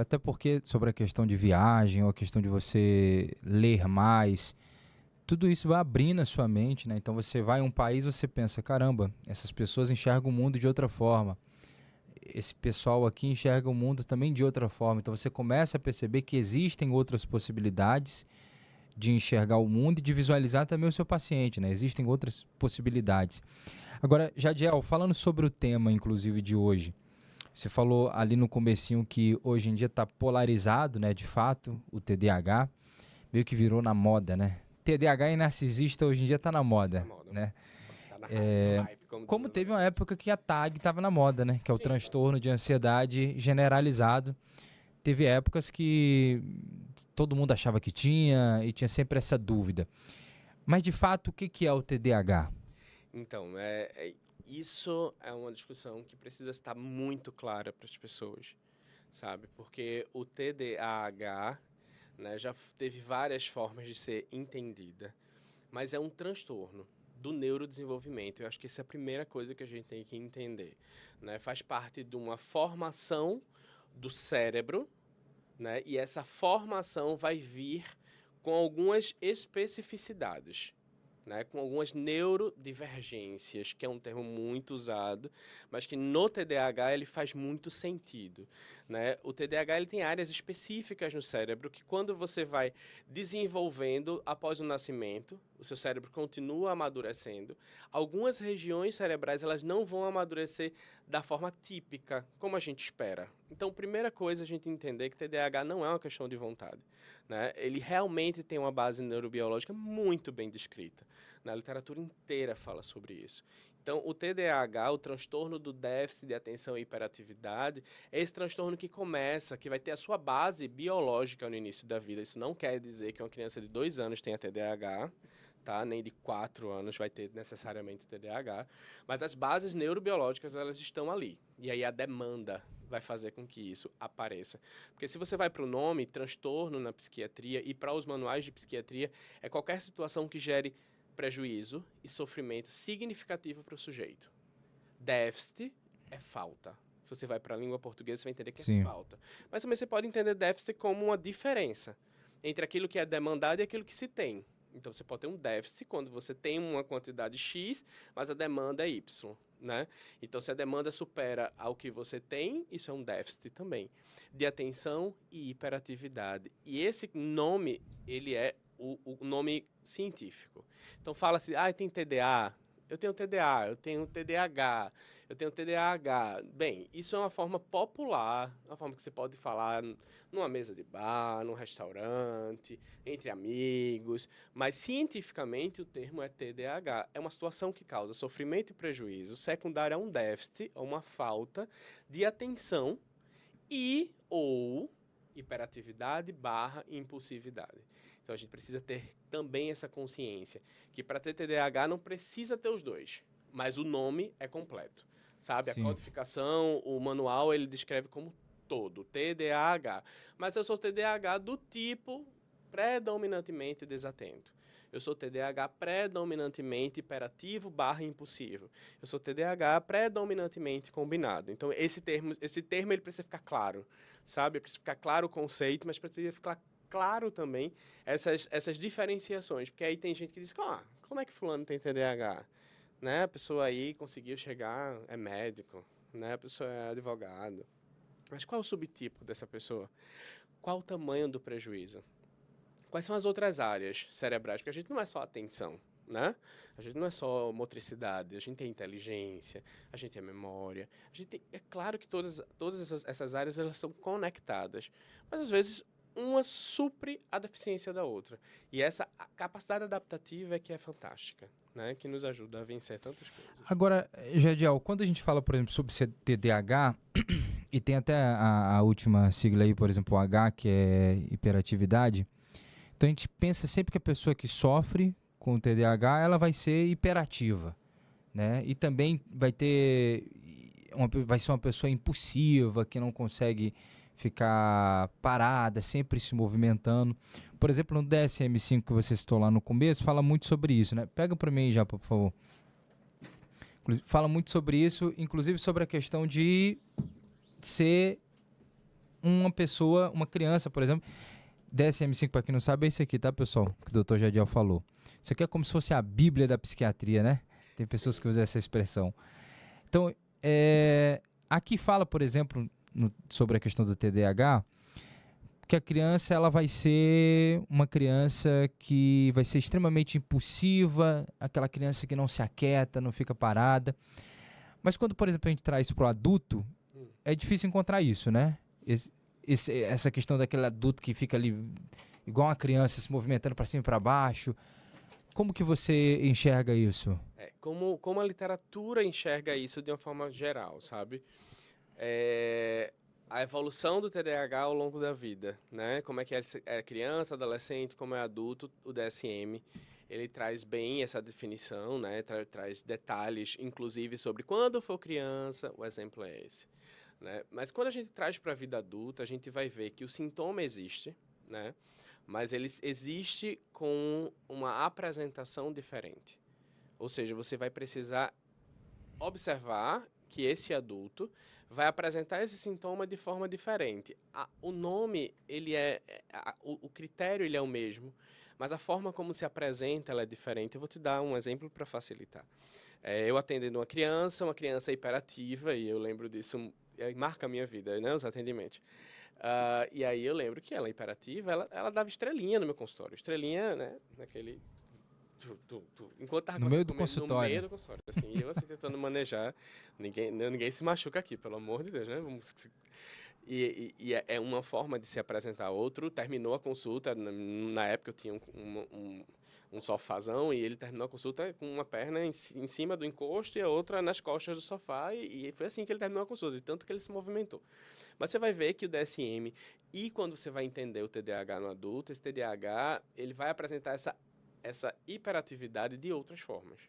Até porque sobre a questão de viagem ou a questão de você ler mais, tudo isso vai abrindo a sua mente, né? Então você vai a um país, você pensa, caramba, essas pessoas enxergam o mundo de outra forma. Esse pessoal aqui enxerga o mundo também de outra forma. Então você começa a perceber que existem outras possibilidades de enxergar o mundo e de visualizar também o seu paciente, né? Existem outras possibilidades. Agora, Jadiel, falando sobre o tema, inclusive, de hoje, você falou ali no comecinho que hoje em dia está polarizado, né? De fato, o TDAH meio que virou na moda, né? TDAH e narcisista hoje em dia está na Na moda, moda. né? Tá no hype, como diz Como meu teve uma narciso. época que a TAG estava na moda, né? Que é o Sim. transtorno de ansiedade generalizado. Teve épocas que todo mundo achava que tinha e tinha sempre essa dúvida. Mas de fato, o que que é o TDAH? Então, isso é uma discussão que precisa estar muito clara para as pessoas, sabe? Porque o TDAH, né, teve várias formas de ser entendida, mas é um transtorno do neurodesenvolvimento. Eu acho que essa é a primeira coisa que a gente tem que entender, né? Faz parte de uma formação do cérebro, né? E essa formação vai vir com algumas especificidades, né, com algumas neurodivergências, que é um termo muito usado, mas que no TDAH ele faz muito sentido, né? O TDAH ele tem áreas específicas no cérebro que quando você vai desenvolvendo após o nascimento, o seu cérebro continua amadurecendo. Algumas regiões cerebrais elas não vão amadurecer da forma típica, como a gente espera. Então, primeira coisa a gente entender que TDAH não é uma questão de vontade, né? Ele realmente tem uma base neurobiológica muito bem descrita. Na literatura inteira fala sobre isso. Então, o TDAH, o transtorno do déficit de atenção e hiperatividade, é esse transtorno que começa, que vai ter a sua base biológica no início da vida. Isso não quer dizer que uma criança de 2 anos tenha TDAH, tá? Nem de 4 anos vai ter necessariamente TDAH. Mas as bases neurobiológicas, elas estão ali. E aí a demanda vai fazer com que isso apareça. Porque se você vai para o nome, transtorno na psiquiatria e para os manuais de psiquiatria, é qualquer situação que gere prejuízo e sofrimento significativo para o sujeito. Déficit é falta. Se você vai para a língua portuguesa, você vai entender que é Sim, falta. Mas também você pode entender déficit como uma diferença entre aquilo que é demandado e aquilo que se tem. Então você pode ter um déficit quando você tem uma quantidade X, mas a demanda é Y, né? Então se a demanda supera ao que você tem, isso é um déficit também de atenção e hiperatividade. E esse nome, ele é o nome científico. Então fala-se, tem TDA, eu tenho TDA, eu tenho TDAH, eu tenho TDAH. Bem, isso é uma forma popular, uma forma que você pode falar numa mesa de bar, num restaurante, entre amigos, mas cientificamente o termo é TDAH. É uma situação que causa sofrimento e prejuízo secundário a um déficit, a uma falta de atenção e ou hiperatividade barra impulsividade. Então a gente precisa ter também essa consciência que para ter TDAH não precisa ter os dois, mas o nome é completo, sabe? A sim. codificação, o manual ele descreve como todo, TDAH. Mas eu sou TDAH do tipo predominantemente desatento. Eu sou TDAH predominantemente hiperativo barra impulsivo. Eu sou TDAH predominantemente combinado. Então, esse termo ele precisa ficar claro, sabe? Precisa ficar claro o conceito, mas precisa ficar claro também essas diferenciações. Porque aí tem gente que diz, como é que fulano tem TDAH? Né? A pessoa aí conseguiu chegar, é médico, né? A pessoa é advogado. Mas qual é o subtipo dessa pessoa? Qual o tamanho do prejuízo? Quais são as outras áreas cerebrais? Porque a gente não é só atenção, né? A gente não é só motricidade, a gente tem inteligência, a gente tem memória. É claro que todas essas áreas elas são conectadas, mas às vezes uma supre a deficiência da outra. E essa capacidade adaptativa é que é fantástica, né? Que nos ajuda a vencer tantas coisas. Agora, Jadiel, quando a gente fala, por exemplo, sobre TDAH, e tem até a última sigla aí, por exemplo, o H, que é hiperatividade, então a gente pensa sempre que a pessoa que sofre com TDAH, ela vai ser hiperativa, né? E também vai ser uma pessoa impulsiva, que não consegue ficar parada, sempre se movimentando. Por exemplo, no DSM-5 que você citou lá no começo, fala muito sobre isso, né? Pega para mim já, por favor. Fala muito sobre isso, inclusive sobre a questão de ser uma pessoa, uma criança, por exemplo, DSM-5, para quem não sabe, é isso aqui, tá, pessoal? Que o Dr. Jadiel falou. Isso aqui é como se fosse a Bíblia da psiquiatria, né? Tem pessoas Sim. que usam essa expressão. Então, aqui fala, por exemplo, sobre a questão do TDAH, que a criança ela vai ser uma criança que vai ser extremamente impulsiva, aquela criança que não se aquieta, não fica parada. Mas quando, por exemplo, a gente traz para o adulto, Hum. é difícil encontrar isso, né? Essa questão daquele adulto que fica ali igual uma criança se movimentando para cima e para baixo. Como que você enxerga isso? Como a literatura enxerga isso de uma forma geral, sabe? A evolução do TDAH ao longo da vida, né? Como é que é criança, adolescente, como é adulto, o DSM, ele traz bem essa definição, né? Traz detalhes, inclusive, sobre quando for criança, o exemplo é esse, né? Mas quando a gente traz para a vida adulta, a gente vai ver que o sintoma existe, né? Mas ele existe com uma apresentação diferente. Ou seja, você vai precisar observar que esse adulto vai apresentar esse sintoma de forma diferente. O nome, o critério ele é o mesmo, mas a forma como se apresenta ela é diferente. Eu vou te dar um exemplo para facilitar. Eu atendendo uma criança hiperativa, e eu lembro disso, marca a minha vida, né, os atendimentos. E aí eu lembro que ela hiperativa, ela dava estrelinha no meu consultório. Estrelinha, né, naquele... Enquanto tava No meio do comigo, no meio consultório. do consultório, assim, e eu assim tentando manejar, ninguém se machuca aqui, pelo amor de Deus, né? É uma forma de se apresentar. Outro terminou a consulta, na época eu tinha um sofazão, e ele terminou a consulta com uma perna em cima do encosto e a outra nas costas do sofá, e foi assim que ele terminou a consulta, de tanto que ele se movimentou. Mas você vai ver que o DSM, e quando você vai entender o TDAH no adulto, esse TDAH, ele vai apresentar essa hiperatividade de outras formas.